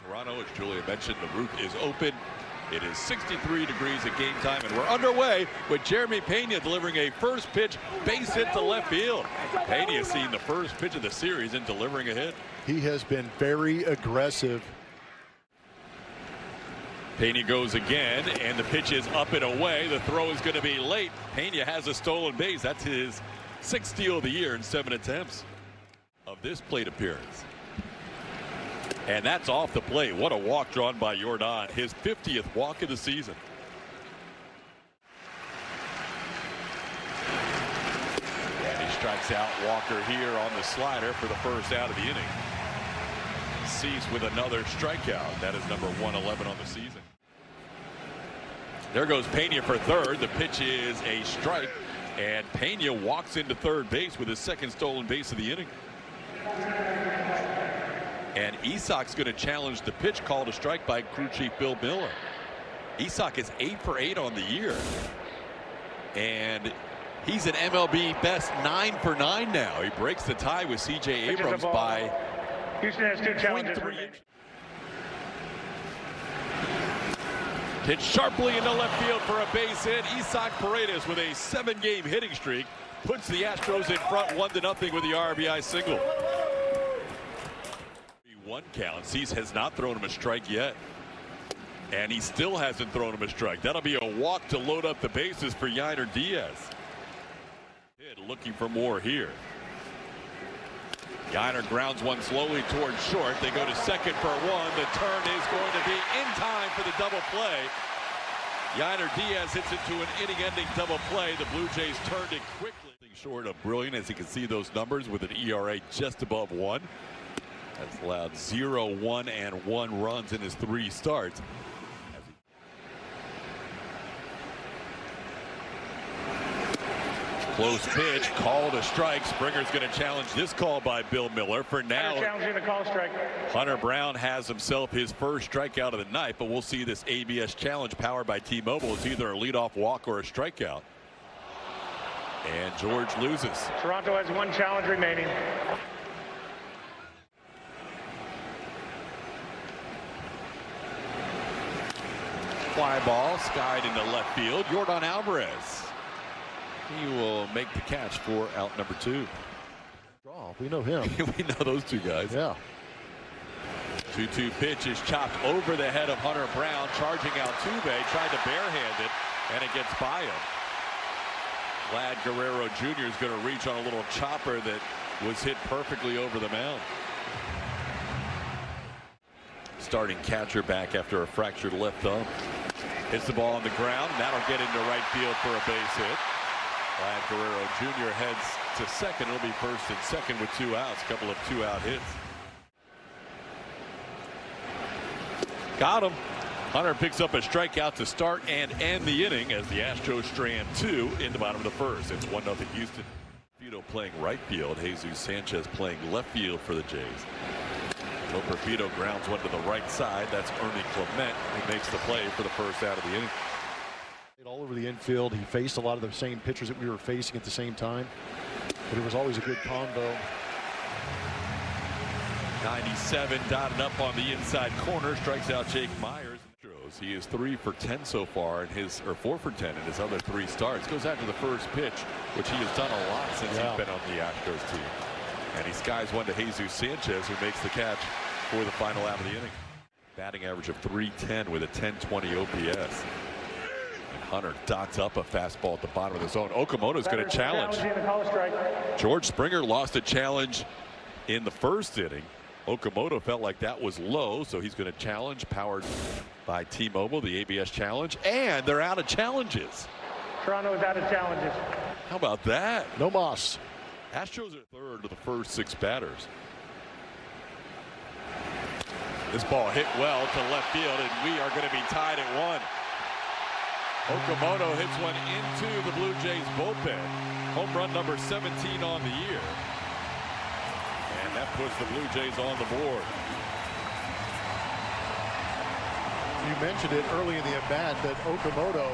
Toronto, as Julia mentioned, the roof is open. It is 63 degrees at game time, and we're underway with Jeremy Pena delivering a first pitch base hit to left field. Pena seeing the first pitch of the series and delivering a hit. He has been very aggressive. Pena goes again, and the pitch is up and away. The throw is going to be late. Pena has a stolen base. That's his 6th steal of the year in 7 attempts of this plate appearance. And that's off the plate. What a walk drawn by Jordan. His 50th walk of the season. And he strikes out Walker here on the slider for the first out of the inning. Cease with another strikeout. That is number 111 on the season. There goes Pena for third. The pitch is a strike. And Pena walks into third base with his 2nd stolen base of the inning. And Isak's going to challenge the pitch called a strike by crew chief Bill Miller. Isak is 8 for 8 on the year. And he's an MLB best 9 for 9 now. He breaks the tie with C.J. Abrams by Houston has 2 challenges. Hit sharply into left field for a base hit. Isak Paredes with a 7-game hitting streak puts the Astros in front 1-0 with the RBI single. 1 count. Cease has not thrown him a strike yet. And he still hasn't thrown him a strike. That'll be a walk to load up the bases for Yainer Diaz. Looking for more here. Yainer grounds one slowly towards short. They go to second for 1. The turn is going to be in time for the double play. Yainer Diaz hits into an inning-ending double play. The Blue Jays turned it quickly. Short of brilliant, as you can see those numbers, with an ERA just above 1. That's allowed 0, 1, and 1 runs in his 3 starts. Close pitch, called a strike. Springer's going to challenge this call by Bill Miller. For now, challenging the call strike. Hunter Brown has himself his first strikeout of the night, but we'll see this ABS challenge powered by T-Mobile. It's either a leadoff walk or a strikeout. And George loses. Toronto has 1 challenge remaining. Fly ball skied into left field. Jordan Alvarez. He will make the catch for out number 2. We know him. We know those 2 guys. Yeah. 2-2 pitch is chopped over the head of Hunter Brown. Charging Altuve. Tried to barehand it, and it gets by him. Vlad Guerrero Jr. is going to reach on a little chopper that was hit perfectly over the mound. Starting catcher back after a fractured left thumb. Hits the ball on the ground. That'll get into right field for a base hit. Vlad Guerrero Jr. heads to second. It'll be first and second with 2 outs. A couple of 2-out hits. Got him. Hunter picks up a strikeout to start and end the inning as the Astros strand 2 in the bottom of the first. It's 1-0 Houston. Perfido playing right field. Jesus Sanchez playing left field for the Jays. Perfido grounds one to the right side. That's Ernie Clement who makes the play for the first out of the inning. All over the infield. He faced a lot of the same pitchers that we were facing at the same time. But it was always a good combo. 97 dotted up on the inside corner. Strikes out Jake Myers. He is 3 for 10 so far in his, or 4 for 10 in his other 3 starts. Goes after the first pitch, which he has done a lot since he's been on the Astros team. And he skies one to Jesus Sanchez, who makes the catch for the final out of the inning. Batting average of .310 with a 1020 OPS. And Hunter dots up a fastball at the bottom of the zone. Okamoto's going to challenge. George Springer lost a challenge in the first inning. Okamoto felt like that was low, so he's going to challenge, powered by T-Mobile, the ABS challenge, and they're out of challenges. Toronto is out of challenges. How about that? No moss. Astros are third of the first 6 batters. This ball hit well to left field, and we are going to be tied at 1. Okamoto hits one into the Blue Jays bullpen. Home run number 17 on the year. And that puts the Blue Jays on the board. You mentioned it early in the at-bat that Okamoto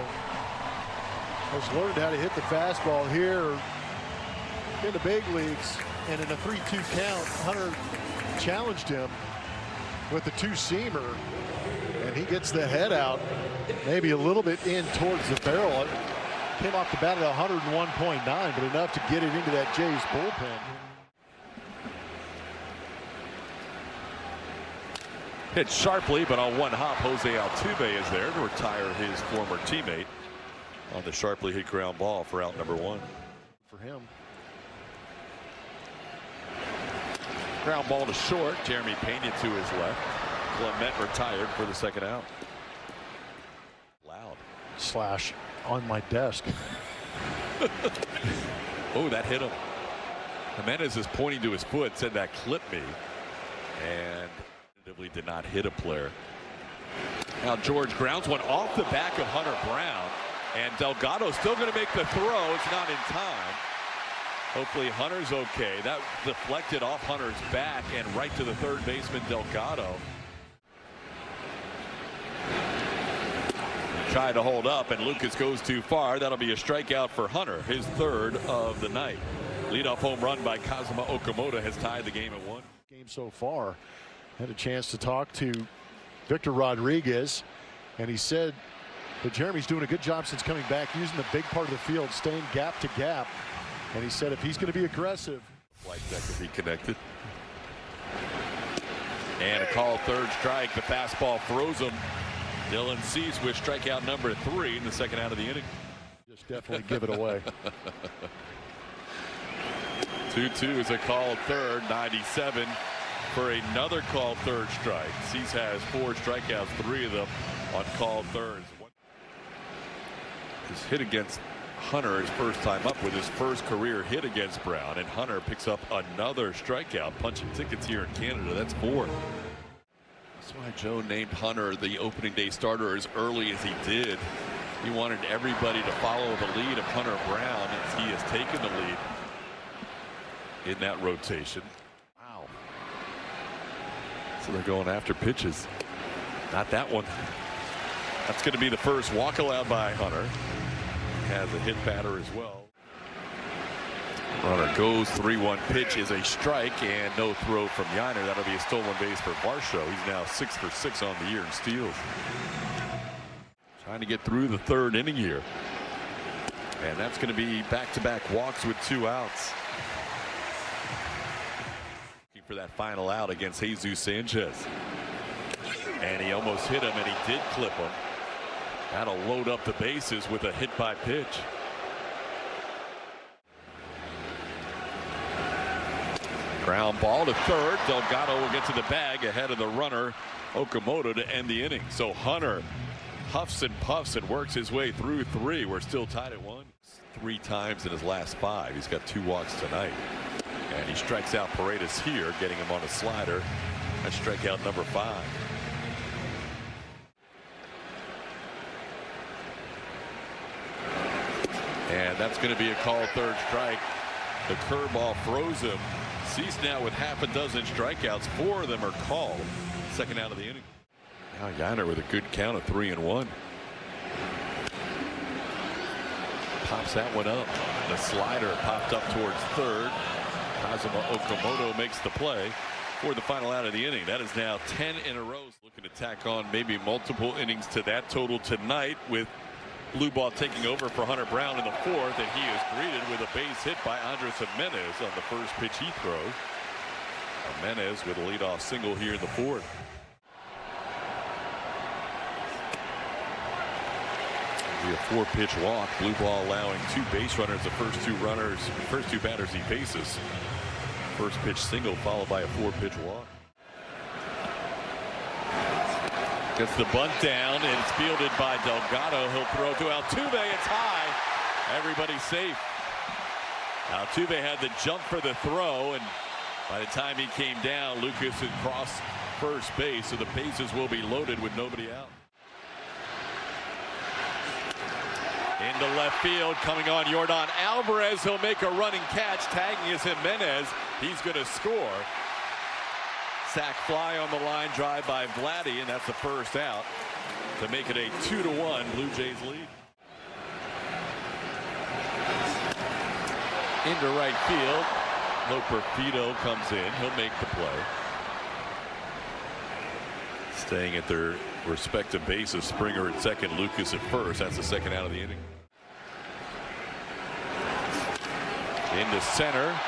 has learned how to hit the fastball here in the big leagues. And in a 3-2 count, Hunter challenged him. with the two-seamer, and he gets the head out, maybe a little bit in towards the barrel. It came off the bat at 101.9, but enough to get it into that Jays bullpen. Hit sharply, but on one hop, Jose Altuve is there to retire his former teammate on the sharply hit ground ball for out number one. For him. Ground ball to short. Jeremy Pena to his left. Clement retired for the second out. Loud. Slash on my desk. Oh, that hit him. Jimenez is pointing to his foot, said that clipped me, and did not hit a player. Now George grounds one off the back of Hunter Brown, and Delgado's still going to make the throw. It's not in time. Hopefully Hunter's okay. That deflected off Hunter's back and right to the third baseman Delgado. Tried to hold up, and Lucas goes too far. That'll be a strikeout for Hunter, his third of the night. Leadoff home run by Kazuma Okamoto has tied the game at 1. Game so far. Had a chance to talk to Victor Rodriguez, and he said that Jeremy's doing a good job since coming back, using the big part of the field, staying gap to gap. And he said if he's going to be aggressive. Like that could be connected. And a called third strike. The fastball froze him. Dylan Cease with strikeout number 3 in the second out of the inning. Just definitely give it away. 2-2 is a called third. 97 for another called third strike. Cease has 4 strikeouts, 3 of them on called thirds. His hit against Hunter, his first time up with his first career hit against Brown, and Hunter picks up another strikeout, punching tickets here in Canada. That's 4. That's why Joe named Hunter the opening day starter as early as he did. He wanted everybody to follow the lead of Hunter Brown, as he has taken the lead in that rotation. Wow. So they're going after pitches. Not that one. That's going to be the first walk allowed by Hunter. Has a hit batter as well. Runner goes. 3-1 pitch is a strike, and no throw from Yiner. That'll be a stolen base for Varsho. He's now 6 for 6 on the year in steals. Trying to get through the third inning here, and that's going to be back-to-back walks with 2 outs. Looking for that final out against Jesus Sanchez, and he almost hit him, and he did clip him. That'll load up the bases with a hit by pitch. Ground ball to third. Delgado will get to the bag ahead of the runner Okamoto to end the inning. So Hunter huffs and puffs and works his way through 3. We're still tied at 1. 3 times in his last 5. He's got 2 walks tonight, and he strikes out Paredes here, getting him on a slider. That's strikeout number 5. And that's going to be a called third strike. The curveball froze him. Cease now with half a dozen strikeouts. 4 of them are called. Second out of the inning. Now Yiner with a good count of 3-1. Pops that one up. The slider popped up towards third. Kazuma Okamoto makes the play for the final out of the inning. That is now 10 in a row. Looking to tack on maybe multiple innings to that total tonight, with blue ball taking over for Hunter Brown in the 4th, and he is greeted with a base hit by Andres Jimenez on the first pitch he throws. Jimenez with a leadoff single here in the 4th. It'll be a 4-pitch walk. Blue ball allowing 2 base runners, the first two batters he faces. First pitch single followed by a 4-pitch walk. Gets the bunt down, and it's fielded by Delgado. He'll throw to Altuve. It's high. Everybody's safe. Altuve had the jump for the throw, and by the time he came down, Lucas had crossed first base, so the bases will be loaded with nobody out. Into left field, coming on Yordan Alvarez. He'll make a running catch. Tagging is Jimenez. He's going to score. Sac fly on the line, drive by Vladdy, and that's the first out to make it a 2-1 Blue Jays lead. Into right field, Loper Fido comes in. He'll make the play. Staying at their respective bases. Springer at second, Lucas at first. That's the second out of the inning. Into center.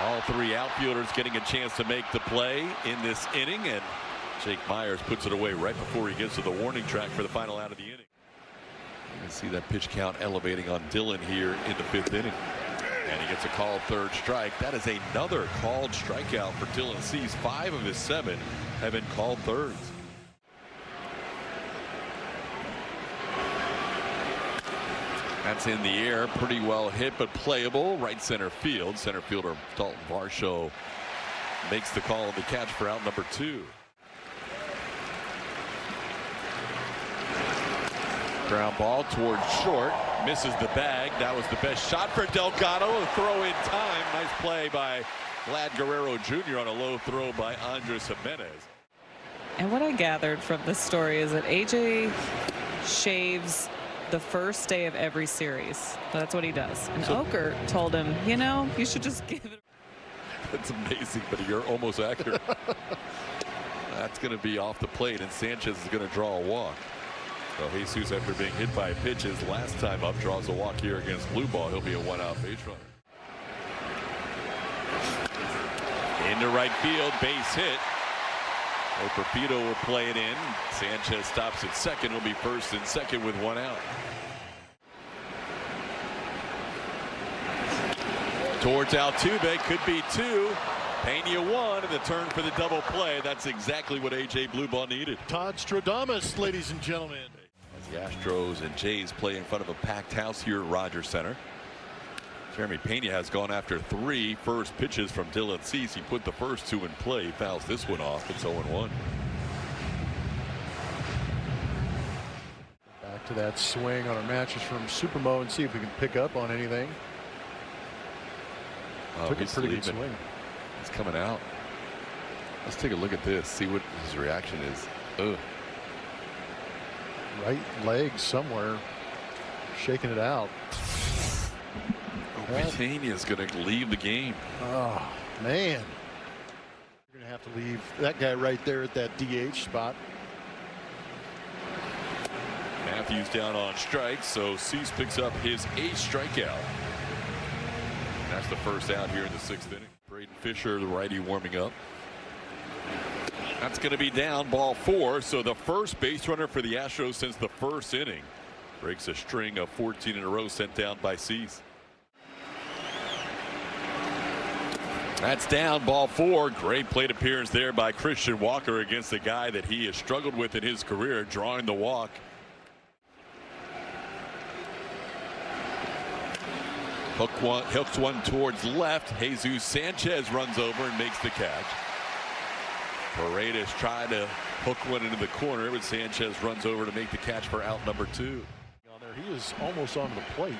All three outfielders getting a chance to make the play in this inning, and Jake Myers puts it away right before he gets to the warning track for the final out of the inning. You can see that pitch count elevating on Dillon here in the fifth inning. And he gets a called third strike. That is another called strikeout for Dillon Cease. 5 of his 7 have been called thirds. That's in the air, pretty well hit, but playable. Right center field. Center fielder Dalton Varsho makes the call of the catch for out number 2. Ground ball towards short, misses the bag. That was the best shot for Delgado. A throw in time. Nice play by Vlad Guerrero Jr. on a low throw by Andres Jimenez. And what I gathered from this story is that AJ shaves the first day of every series. That's what he does. And Oker told him, you know, you should just give it. That's amazing, but you're almost accurate. That's going to be off the plate, and Sanchez is going to draw a walk. So Jesus, after being hit by a pitch his last time up, draws a walk here against Blue Ball. He'll be a 1-out base runner. Into right field, base hit. Operfito will play it in. Sanchez stops at second. Will be first and second with 1 out. Towards Altuve, could be 2. Pena 1, and the turn for the double play. That's exactly what AJ Blue Ball needed. Todd Stradamus, ladies and gentlemen. As the Astros and Jays play in front of a packed house here at Rogers Center. Jeremy Pena has gone after 3 first pitches from Dillon Cease. He put the first 2 in play. He fouls this one off. It's 0-1. Back to that swing on our matches from Supermo and see if we can pick up on anything. Took a pretty good swing. He's coming out. Let's take a look at this. See what his reaction is. Ugh. Right leg somewhere. Shaking it out. Pena's going to leave the game. Oh, man. You're going to have to leave that guy right there at that DH spot. Matthews down on strikes, so Cease picks up his 8th strikeout. That's the first out here in the 6th inning. Braden Fisher, the righty, warming up. That's going to be down, ball 4. So the first base runner for the Astros since the first inning breaks a string of 14 in a row sent down by Cease. That's down, ball 4. Great plate appearance there by Christian Walker against a guy that he has struggled with in his career, drawing the walk. Hooks one towards left. Jesus Sanchez runs over and makes the catch. Paredes tried to hook one into the corner, but Sanchez runs over to make the catch for out number 2. He is almost on the plate.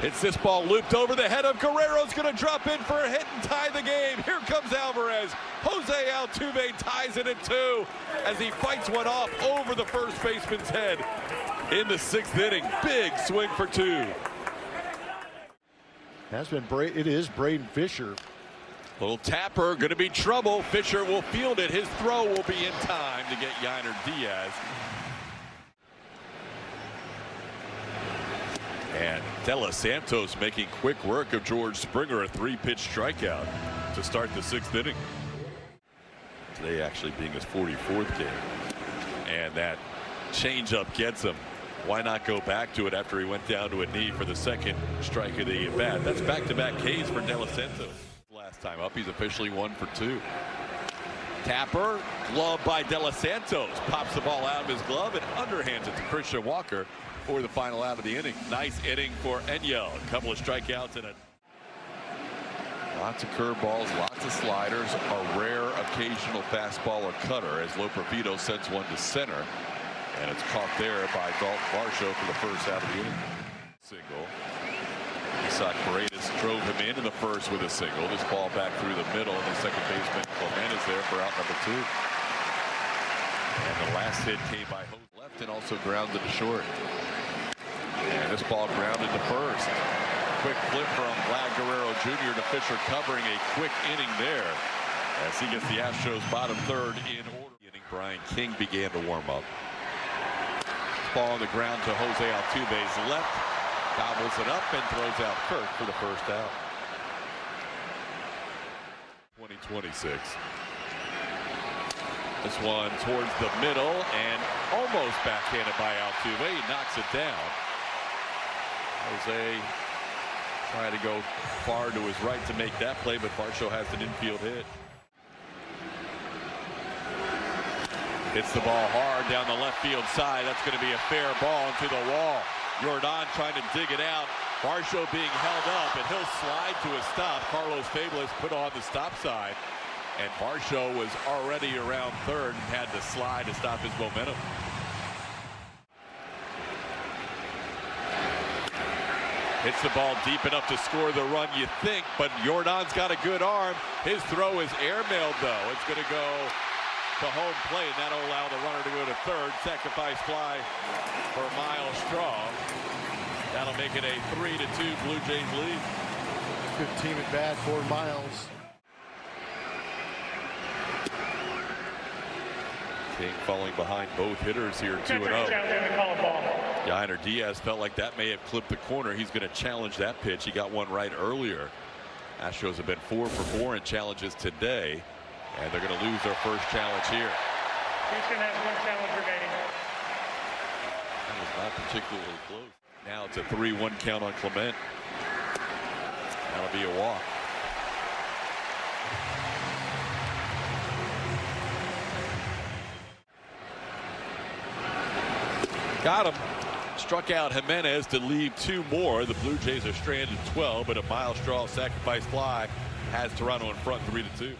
It's this ball looped over the head of Guerrero's going to drop in for a hit and tie the game. Here comes Alvarez. Jose Altuve ties it at 2 as he fights one off over the first baseman's head in the 6th inning. Big swing for 2. It is Braden Fisher. Little tapper, going to be trouble. Fisher will field it. His throw will be in time to get Yainer Diaz. And De Los Santos making quick work of George Springer, a 3-pitch strikeout to start the 6th inning. Today actually being his 44th game. And that changeup gets him. Why not go back to it after he went down to a knee for the 2nd strike of the at-bat? That's back-to-back Ks for De Los Santos. Last time up, he's officially 1 for 2. Tapper, glove by De Los Santos. Pops the ball out of his glove and underhands it to Christian Walker for the final out of the inning. Nice inning for Enyel. A couple of strikeouts and lots of curveballs, lots of sliders, a rare occasional fastball or cutter as Loperfido sends one to center. And it's caught there by Dalton Varsho for the first out of the inning. Single. Isaac Paredes drove him into the first with a single. This ball back through the middle, and the second baseman Clement is there for out number 2. And the last hit came by Jose left and also grounded to short. And this ball grounded to first. Quick flip from Vlad Guerrero Jr. to Fisher, covering a quick inning there as he gets the Astros bottom 3rd in order. Brian King began to warm up. Ball on the ground to Jose Altuve's left. Gobbles it up and throws out Kirk for the first out. 2026. This one towards the middle and almost backhanded by Altuve. He knocks it down. Jose trying to go far to his right to make that play, but Varsho has an infield hit. Hits the ball hard down the left field side. That's going to be a fair ball into the wall. Jordan trying to dig it out. Varsho being held up, and he'll slide to a stop. Carlos Fabulous put on the stop side, and Varsho was already around third and had to slide to stop his momentum. Hits the ball deep enough to score the run, you think, but Jordan's got a good arm. His throw is airmailed, though. It's going to go to home plate, and that'll allow the runner to go to third. Sacrifice fly for Miles Straw. That'll make it a 3-2 Blue Jays lead. Good team at bat for Miles. King falling behind both hitters here, 2-0. Yainer Diaz felt like that may have clipped the corner. He's going to challenge that pitch. He got one right earlier. Astros have been 4 for 4 in challenges today, and they're going to lose their first challenge here. Houston has one challenge remaining. That was not particularly close. Now it's a 3-1 count on Clement. That'll be a walk. Got him. Struck out Jimenez to leave 2 more. The Blue Jays are stranded 12, but a Miles Straw sacrifice fly has Toronto in front 3-2.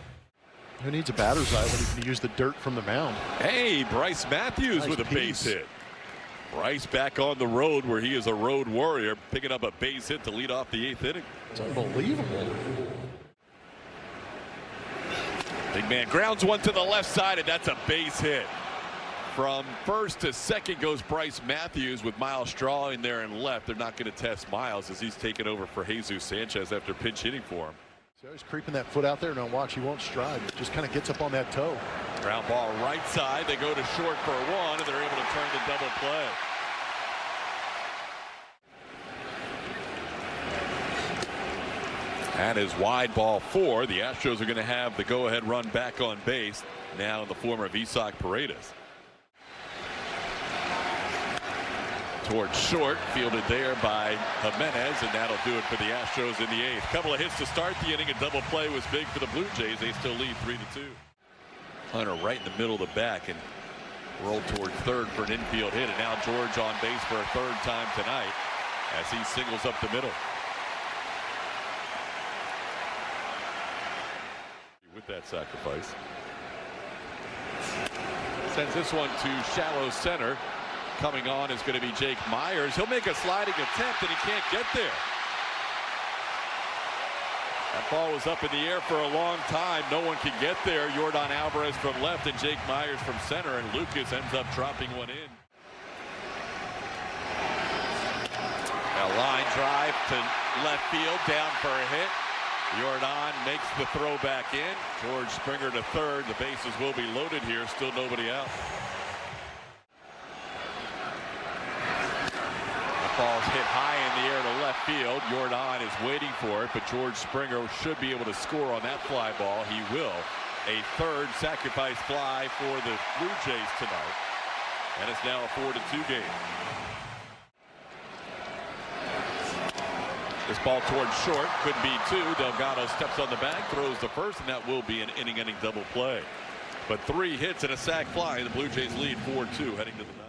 Who needs a batter's eye when he can use the dirt from the mound? Hey, Bryce Matthews with a base hit. Bryce back on the road where he is a road warrior, picking up a base hit to lead off the 8th inning. It's unbelievable. Big man grounds one to the left side, and that's a base hit. From first to second goes Bryce Matthews with Miles Straw in there and left. They're not going to test Miles as he's taken over for Jesus Sanchez after pinch hitting for him. So he's creeping that foot out there. Now watch, he won't stride. Just kind of gets up on that toe. Ground ball right side. They go to short for 1, and they're able to turn the double play. That is wide ball 4. The Astros are going to have the go-ahead run back on base now in the form of Isaac Paredes. Towards short, fielded there by Jimenez, and that'll do it for the Astros in the 8th. Couple of hits to start the inning. A double play was big for the Blue Jays. They still lead 3-2. Hunter right in the middle of the back and rolled towards third for an infield hit, and now George on base for a 3rd time tonight as he singles up the middle. With that sacrifice, sends this one to shallow center. Coming on is going to be Jake Myers. He'll make a sliding attempt, and he can't get there. That ball was up in the air for a long time. No one can get there. Jordan Alvarez from left and Jake Myers from center, and Lucas ends up dropping one in. A line drive to left field, down for a hit. Jordan makes the throw back in. George Springer to third. The bases will be loaded here. Still nobody out. Ball's hit high in the air to left field. Jordan is waiting for it, but George Springer should be able to score on that fly ball. He will. A 3rd sacrifice fly for the Blue Jays tonight. And it's now a 4-2 game. This ball towards short could be 2. Delgado steps on the bag, throws the first, and that will be an inning-ending double play. But 3 hits and a sac fly, and the Blue Jays lead 4-2 heading to the 9th.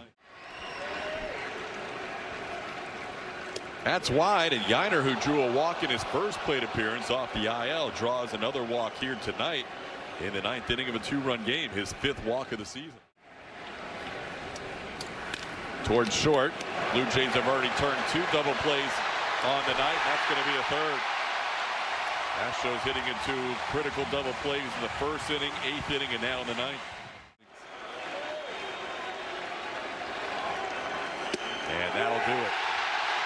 That's wide, and Yainer, who drew a walk in his first plate appearance off the IL, draws another walk here tonight in the 9th inning of a 2-run game, his 5th walk of the season. Towards short, Blue Jays have already turned 2 double plays on the night. That's going to be a 3rd. Astros hitting into critical double plays in the 1st inning, 8th inning, and now in the 9th. And that'll do it.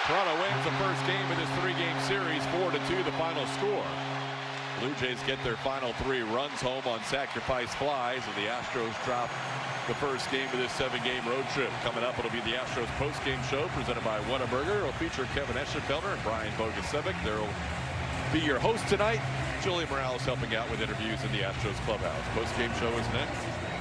Toronto wins the first game of this 3-game series, 4-2 the final score. Blue Jays get their final 3 runs home on sacrifice flies, and the Astros drop the first game of this 7-game road trip. Coming up, it'll be the Astros post-game show presented by Whataburger. It'll feature Kevin Eschenfelder and Brian Bogusevic. There'll be your host tonight, Julie Morales, helping out with interviews in the Astros clubhouse. Post-game show is next.